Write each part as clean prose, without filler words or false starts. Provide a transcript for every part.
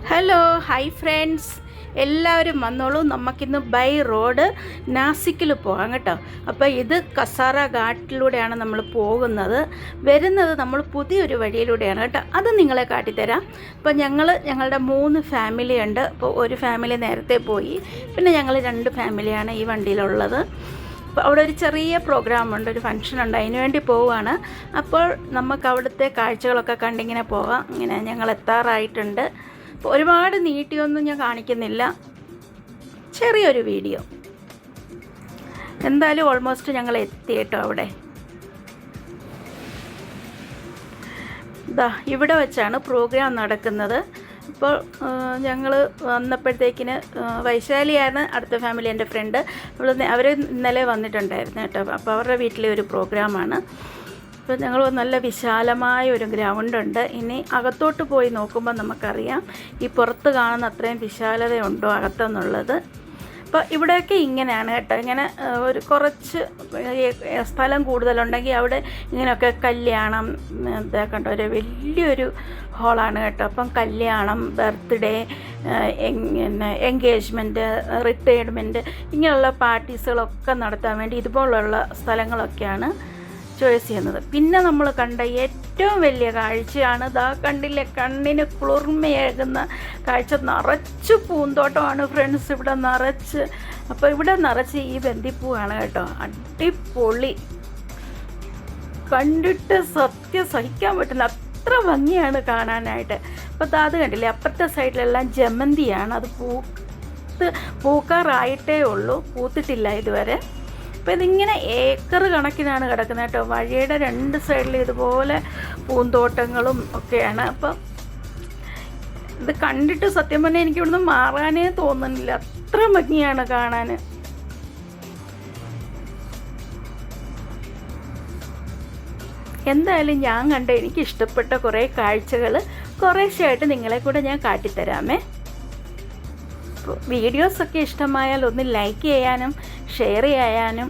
Hello hi friends, എല്ലാവരും വന്നോളൂ. നമുക്കിന്ന് ബൈ റോഡ് നാസിക്കിൽ പോകാം കേട്ടോ. അപ്പോൾ ഇത് കസാര ഘാട്ടിലൂടെയാണ് നമ്മൾ പോകുന്നത്. വരുന്നത് നമ്മൾ പുതിയൊരു വഴിയിലൂടെയാണ് കേട്ടോ. അത് നിങ്ങളെ കാട്ടിത്തരാം. അപ്പോൾ ഞങ്ങളുടെ 3 ഫാമിലി ഉണ്ട്. അപ്പോൾ ഒരു ഫാമിലി നേരത്തെ പോയി, പിന്നെ ഞങ്ങൾ 2 ഫാമിലിയാണ് ഈ വണ്ടിയിലുള്ളത്. അപ്പോൾ അവിടെ ഒരു ചെറിയ പ്രോഗ്രാമുണ്ട്, ഒരു ഫംഗ്ഷനുണ്ട്, അതിന് വേണ്ടി പോവുകയാണ്. അപ്പോൾ നമുക്ക് അവിടുത്തെ കാഴ്ചകളൊക്കെ കണ്ടിങ്ങനെ പോകാം. ഇങ്ങനെ ഞങ്ങൾ എത്താറായിട്ടുണ്ട്. അപ്പോൾ ഒരുപാട് നീട്ടിയൊന്നും ഞാൻ കാണിക്കുന്നില്ല, ചെറിയൊരു വീഡിയോ. എന്തായാലും ഓൾമോസ്റ്റ് ഞങ്ങൾ എത്തി കേട്ടോ. അവിടെ ഇവിടെ വെച്ചാണ് പ്രോഗ്രാം നടക്കുന്നത്. ഇപ്പോൾ ഞങ്ങൾ വന്നപ്പോഴത്തേക്കിന് വൈശാലിയാണ് അടുത്ത ഫാമിലി, എൻ്റെ ഫ്രണ്ട്. അവർ ഇന്നലെ വന്നിട്ടുണ്ടായിരുന്നു കേട്ടോ. അപ്പോൾ അവരുടെ വീട്ടിലെ ഒരു പ്രോഗ്രാമാണ്. അപ്പോൾ ഞങ്ങൾ നല്ല വിശാലമായ ഒരു ഗ്രൗണ്ടുണ്ട്. ഇനി അകത്തോട്ട് പോയി നോക്കുമ്പോൾ നമുക്കറിയാം ഈ പുറത്ത് കാണുന്ന അത്രയും വിശാലതയുണ്ടോ അകത്തെന്നുള്ളത്. അപ്പോൾ ഇവിടെയൊക്കെ ഇങ്ങനെയാണ് കേട്ടോ. ഇങ്ങനെ ഒരു കുറച്ച് സ്ഥലം കൂടുതലുണ്ടെങ്കിൽ അവിടെ ഇങ്ങനെയൊക്കെ കല്യാണം ഇതാക്കണ്ട ഒരു വലിയൊരു ഹോളാണ് കേട്ടോ. അപ്പം കല്യാണം, ബർത്ത്ഡേ, എൻഗേജ്മെൻറ്റ്, റിട്ടയർമെൻറ്റ്, ഇങ്ങനെയുള്ള പാർട്ടീസുകളൊക്കെ നടത്താൻ വേണ്ടി ഇതുപോലുള്ള സ്ഥലങ്ങളൊക്കെയാണ് ചോയ്സ് ചെയ്യുന്നത്. പിന്നെ നമ്മൾ കണ്ട ഏറ്റവും വലിയ കാഴ്ചയാണ് കണ്ടില്ലേ, കണ്ണിന് കുളിർമയേകുന്ന കാഴ്ച. നിറച്ച് പൂന്തോട്ടമാണ് ഫ്രണ്ട്സ്, ഇവിടെ നിറച്ച്. അപ്പോൾ ഇവിടെ നിറച്ച് ഈ ബന്ദിപ്പൂവാണ് കേട്ടോ. അടിപൊളി, കണ്ടിട്ട് സഹിക്കാൻ പറ്റുന്ന അത്ര ഭംഗിയാണ് കാണാനായിട്ട്. അപ്പോൾ അത് കണ്ടില്ലേ, അപ്പുറത്തെ സൈഡിലെല്ലാം ജമന്തിയാണ്. അത് പൂക്കാറായിട്ടേ ഉള്ളൂ, പൂത്തിട്ടില്ല ഇതുവരെ. അപ്പോൾ ഇതിങ്ങനെ ഏക്കർ കണക്കിനാണ് കിടക്കുന്നത് കേട്ടോ. വഴിയുടെ 2 സൈഡിൽ ഇതുപോലെ പൂന്തോട്ടങ്ങളും ഒക്കെയാണ്. അപ്പം ഇത് കണ്ടിട്ട് സത്യം പറഞ്ഞാൽ എനിക്ക് ഇവിടുന്ന് മാറാനേ തോന്നുന്നില്ല, അത്ര ഭംഗിയാണ് കാണാൻ. എന്തായാലും ഞാൻ കണ്ട എനിക്കിഷ്ടപ്പെട്ട കുറേ കാഴ്ചകൾ കുറേശ്ശെയായിട്ട് നിങ്ങളെ കൂടെ ഞാൻ കാട്ടിത്തരാമേ. വീഡിയോസൊക്കെ ഇഷ്ടമായാൽ ഒന്ന് ലൈക്ക് ചെയ്യാനും ഷെയർ ചെയ്യാനും,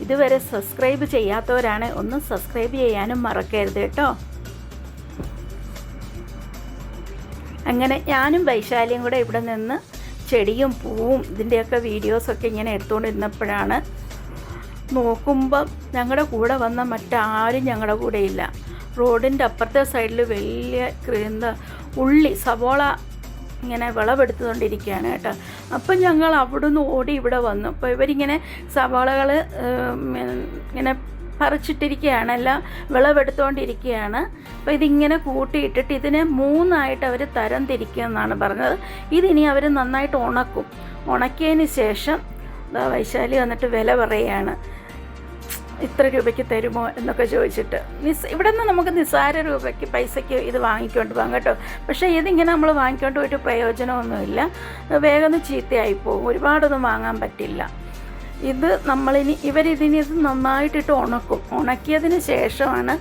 ഇതുവരെ സബ്സ്ക്രൈബ് ചെയ്യാത്തവരാണ് ഒന്ന് സബ്സ്ക്രൈബ് ചെയ്യാനും മറക്കരുത് കേട്ടോ. അങ്ങനെ ഞാനും വൈശാലിയും കൂടെ ഇവിടെ നിന്ന് ചെടിയും പൂവും ഇതിൻ്റെയൊക്കെ വീഡിയോസൊക്കെ ഇങ്ങനെ എടുത്തുകൊണ്ടിരുന്നപ്പോഴാണ് നോക്കുമ്പം ഞങ്ങളുടെ കൂടെ വന്ന മറ്റാരും ഞങ്ങളുടെ കൂടെ ഇല്ല. റോഡിൻ്റെ അപ്പുറത്തെ സൈഡിൽ വലിയ ഉള്ളി, സവോള ഇങ്ങനെ വിളവെടുത്തുകൊണ്ടിരിക്കുകയാണ് കേട്ടോ. അപ്പം ഞങ്ങൾ അവിടുന്ന് ഓടി ഇവിടെ വന്നു. അപ്പോൾ ഇവരിങ്ങനെ സവാളകൾ ഇങ്ങനെ പറിച്ചിട്ടിരിക്കുകയാണ്, എല്ലാം വിളവെടുത്തുകൊണ്ടിരിക്കുകയാണ്. അപ്പോൾ ഇതിങ്ങനെ കൂട്ടിയിട്ടിട്ട് ഇതിനെ 3ആയിട്ട് അവർ തരം തിരിക്കുമെന്നാണ് പറഞ്ഞത്. ഇതിനി അവർ നന്നായിട്ട് ഉണക്കിയതിന് ശേഷം വൈശാലി വന്നിട്ട് വില പറയുകയാണ്. ഇത്ര രൂപയ്ക്ക് തരുമോ എന്നൊക്കെ ചോദിച്ചിട്ട്. ഇവിടെ നിന്ന് നമുക്ക് നിസ്സാര രൂപയ്ക്ക് പൈസയ്ക്ക് ഇത് വാങ്ങിക്കൊണ്ട് പോകാം കേട്ടോ. പക്ഷേ ഇതിങ്ങനെ നമ്മൾ വാങ്ങിക്കൊണ്ട് പോയിട്ട് പ്രയോജനമൊന്നുമില്ല, വേഗം ചീത്തയായി പോകും, ഒരുപാടൊന്നും വാങ്ങാൻ പറ്റില്ല. ഇത് ഇവരിതിന് നന്നായിട്ടിട്ട് ഉണക്കിയതിന് ശേഷമാണ്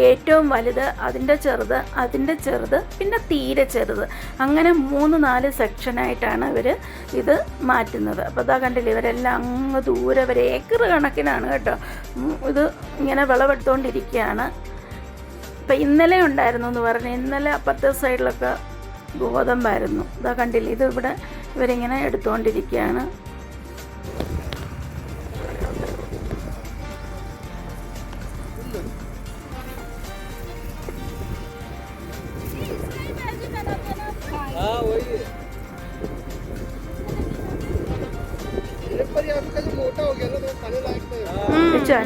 ഏറ്റവും വലുത്, അതിൻ്റെ ചെറുത്, പിന്നെ തീരെ ചെറുത്, അങ്ങനെ 3-4 സെക്ഷനായിട്ടാണ് ഇവർ ഇത് മാറ്റുന്നത്. അപ്പോൾ കണ്ടില്ലേ, ഇവരെല്ലാം അങ്ങ് ദൂരെ വരെ ഏക്കർ കണക്കിനാണ് കേട്ടോ ഇത് ഇങ്ങനെ വിളവെടുത്തുകൊണ്ടിരിക്കുകയാണ്. ഇപ്പം ഇന്നലെ ഉണ്ടായിരുന്നു എന്ന് പറഞ്ഞു, ഇന്നലെ അപ്പുറത്തെ സൈഡിലൊക്കെ ഗോതമ്പായിരുന്നു. കണ്ടില്ലേ, ഇത് ഇവിടെ ഇവരിങ്ങനെ എടുത്തുകൊണ്ടിരിക്കുകയാണ്.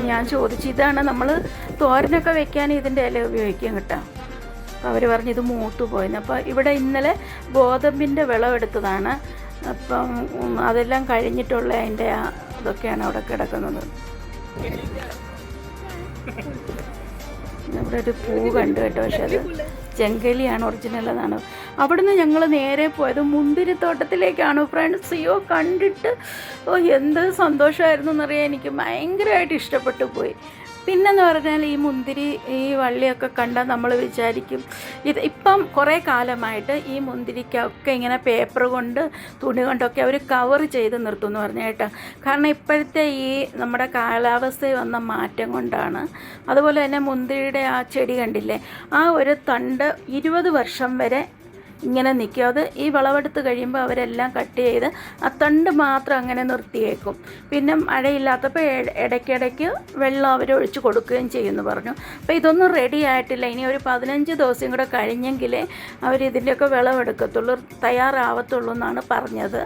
ഞാൻ ചോദിച്ചു, ഇതാണ് നമ്മൾ തോരനൊക്കെ വെക്കാൻ ഇതിൻ്റെ ഇല ഉപയോഗിക്കാൻ കേട്ടോ. അപ്പോൾ അവർ പറഞ്ഞു ഇത് മൂത്തു പോയെന്ന്. അപ്പോൾ ഇവിടെ ഇന്നലെ ഗോതമ്പിൻ്റെ വിളവെടുത്തതാണ്. അപ്പം അതെല്ലാം കഴിഞ്ഞിട്ടുള്ള അതിൻ്റെ ഇതൊക്കെയാണ് അവിടെ കിടക്കുന്നത്. ഇവിടെ ഒരു പൂ കണ്ടു കേട്ടോ, പക്ഷെ അത് ജംഗലിയാണ്, ഒറിജിനൽ അതാണ്. അവിടുന്ന് ഞങ്ങൾ നേരെ പോയത് മുന്തിരിത്തോട്ടത്തിലേക്കാണ് ഫ്രണ്ട്സ്. അയ്യോ, കണ്ടിട്ട് എന്ത് സന്തോഷമായിരുന്നു എന്നറിയാൻ, എനിക്ക് ഭയങ്കരമായിട്ട് ഇഷ്ടപ്പെട്ടു പോയി. പിന്നെന്ന് പറഞ്ഞാൽ ഈ വള്ളിയൊക്കെ കണ്ടാൽ നമ്മൾ വിചാരിക്കും ഇപ്പം കുറേ കാലമായിട്ട് ഈ മുന്തിരിക്കൊക്കെ ഇങ്ങനെ പേപ്പർ കൊണ്ട്, തുണി കൊണ്ടൊക്കെ അവർ കവർ ചെയ്ത് നിർത്തുമെന്ന് പറഞ്ഞു കേട്ടോ. കാരണം ഇപ്പോഴത്തെ ഈ നമ്മുടെ കാലാവസ്ഥയിൽ വന്ന മാറ്റം കൊണ്ടാണ്. അതുപോലെ തന്നെ മുന്തിരിയുടെ ആ ചെടി കണ്ടില്ലേ, ആ ഒരു തണ്ട് 20 വർഷം വരെ ഇങ്ങനെ നിൽക്കും. അത് ഈ വിളവെടുത്ത് കഴിയുമ്പോൾ അവരെല്ലാം കട്ട് ചെയ്ത് ആ തണ്ട് മാത്രം അങ്ങനെ നിർത്തിയേക്കും. പിന്നെ മഴയില്ലാത്തപ്പോൾ ഇടയ്ക്കിടയ്ക്ക് വെള്ളം അവർ ഒഴിച്ച് കൊടുക്കുകയും ചെയ്യുമെന്ന് പറഞ്ഞു. അപ്പോൾ ഇതൊന്നും റെഡി ആയിട്ടില്ല. ഇനി ഒരു 15 ദിവസം കൂടെ കഴിഞ്ഞെങ്കിലേ അവരിതിൻ്റെയൊക്കെ വിളവെടുക്കത്തുള്ളൂ, തയ്യാറാവത്തുള്ളൂ എന്നാണ് പറഞ്ഞത്.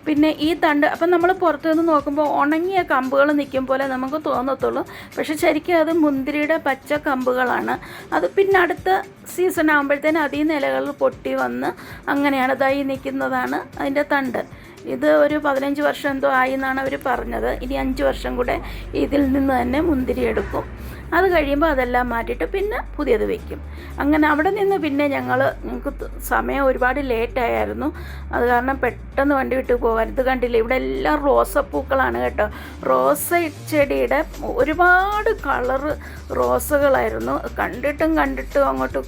പിന്നെ ഈ തണ്ട് അപ്പം നമ്മൾ പുറത്തുനിന്ന് നോക്കുമ്പോൾ ഉണങ്ങിയ കമ്പുകൾ നിൽക്കും പോലെ നമുക്ക് തോന്നത്തുള്ളൂ. പക്ഷെ ശരിക്കും അത് മുന്തിരിയുടെ പച്ച കമ്പുകളാണ്. അത് പിന്നെ അടുത്ത സീസൺ ആകുമ്പോഴത്തേനും അതിൽ നിന്ന് ഇലകൾ പൊട്ടി വന്ന് അങ്ങനെയാണ് ഇതായി നിൽക്കുന്നതാണ് അതിൻ്റെ തണ്ട്. ഇത് ഒരു 15 വർഷം എന്തോ ആയി എന്നാണ് അവർ പറഞ്ഞത്. ഇനി 5 വർഷം കൂടെ ഇതിൽ നിന്ന് തന്നെ മുന്തിരി എടുക്കും. അത് കഴിയുമ്പോൾ അതെല്ലാം മാറ്റിയിട്ട് പിന്നെ പുതിയത് വയ്ക്കും. അങ്ങനെ അവിടെ നിന്ന് പിന്നെ ഞങ്ങൾക്ക് സമയം ഒരുപാട് ലേറ്റായിരുന്നു. അത് കാരണം പെട്ടെന്ന് വണ്ടി വിട്ട് പോകാൻ. ഇത് കണ്ടില്ലേ, ഇവിടെ എല്ലാം റോസപ്പൂക്കളാണ് കേട്ടോ. റോസ ചെടിയുടെ ഒരുപാട് കളറ് റോസകളായിരുന്നു. കണ്ടിട്ടും അങ്ങോട്ട്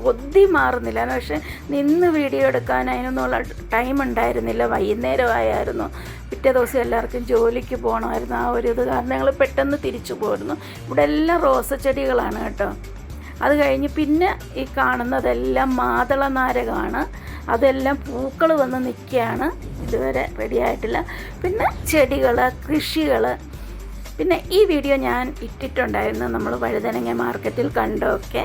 കൊതി മാറുന്നില്ല. പക്ഷേ നിന്ന് വീഡിയോ എടുക്കാൻ അതിനൊന്നുള്ള ടൈം ഉണ്ടായിരുന്നില്ല. വൈകുന്നേരമായിരുന്നു. പിറ്റേ ദിവസം എല്ലാവർക്കും ജോലിക്ക് പോകണമായിരുന്നു. ആ ഒരു ഇത് കാരണം ഞങ്ങൾ പെട്ടെന്ന് തിരിച്ചു പോയിരുന്നു. ഇവിടെ എല്ലാം റോസ ചെടികളാണ് കേട്ടോ. അത് കഴിഞ്ഞ് പിന്നെ ഈ കാണുന്നതെല്ലാം മാതള നാരകമാണ്. അതെല്ലാം പൂക്കൾ വന്ന് നിൽക്കുകയാണ്. ഇതുവരെ റെഡി ആയിട്ടില്ല. പിന്നെ ചെടികൾ, കൃഷികൾ. പിന്നെ ഈ വീഡിയോ ഞാൻ ഇട്ടിട്ടുണ്ടായിരുന്നു. നമ്മൾ വഴുതനങ്ങ മാർക്കറ്റിൽ കണ്ടൊക്കെ.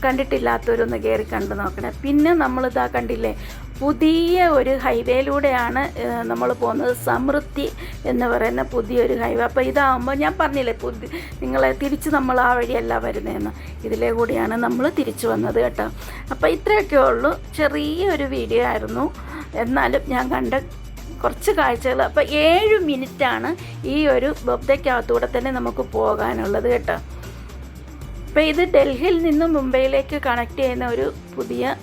കണ്ടിട്ടില്ലാത്തവരൊന്ന് കയറി കണ്ടു നോക്കണേ. പിന്നെ നമ്മളിതാ കണ്ടില്ലേ, പുതിയ ഒരു ഹൈവേയിലൂടെയാണ് നമ്മൾ പോകുന്നത്. സമൃദ്ധി എന്ന് പറയുന്ന പുതിയൊരു ഹൈവേ. അപ്പോൾ ഇതാകുമ്പോൾ ഞാൻ പറഞ്ഞില്ലേ, നിങ്ങളെ തിരിച്ച് നമ്മൾ ആ വഴിയല്ല വരുന്നതെന്ന്. ഇതിലേ കൂടിയാണ് നമ്മൾ തിരിച്ചു വന്നത് കേട്ടോ. അപ്പോൾ ഇത്രയൊക്കെ ഉള്ളൂ. ചെറിയൊരു വീഡിയോ ആയിരുന്നു. എന്നാലും ഞാൻ കണ്ട കുറച്ച് കാഴ്ചകൾ. അപ്പോൾ 7 മിനിറ്റാണ് ഈ ഒരു ബൊബ്ദയ്ക്കകത്തൂടെ തന്നെ നമുക്ക് പോകാനുള്ളത് കേട്ടോ. അപ്പോൾ ഇത് ഡൽഹിയിൽ നിന്നും മുംബൈയിലേക്ക് കണക്ട് ചെയ്യുന്ന ഒരു പുതിയ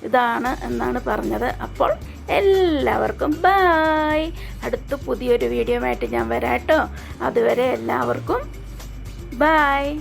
ഇതാണ് എന്നാണ് പറഞ്ഞത്. അപ്പോൾ എല്ലാവർക്കും ബായ്. അടുത്ത പുതിയൊരു വീഡിയോ ആയിട്ട് ഞാൻ വരാം കേട്ടോ. അതുവരെ എല്ലാവർക്കും ബായ്.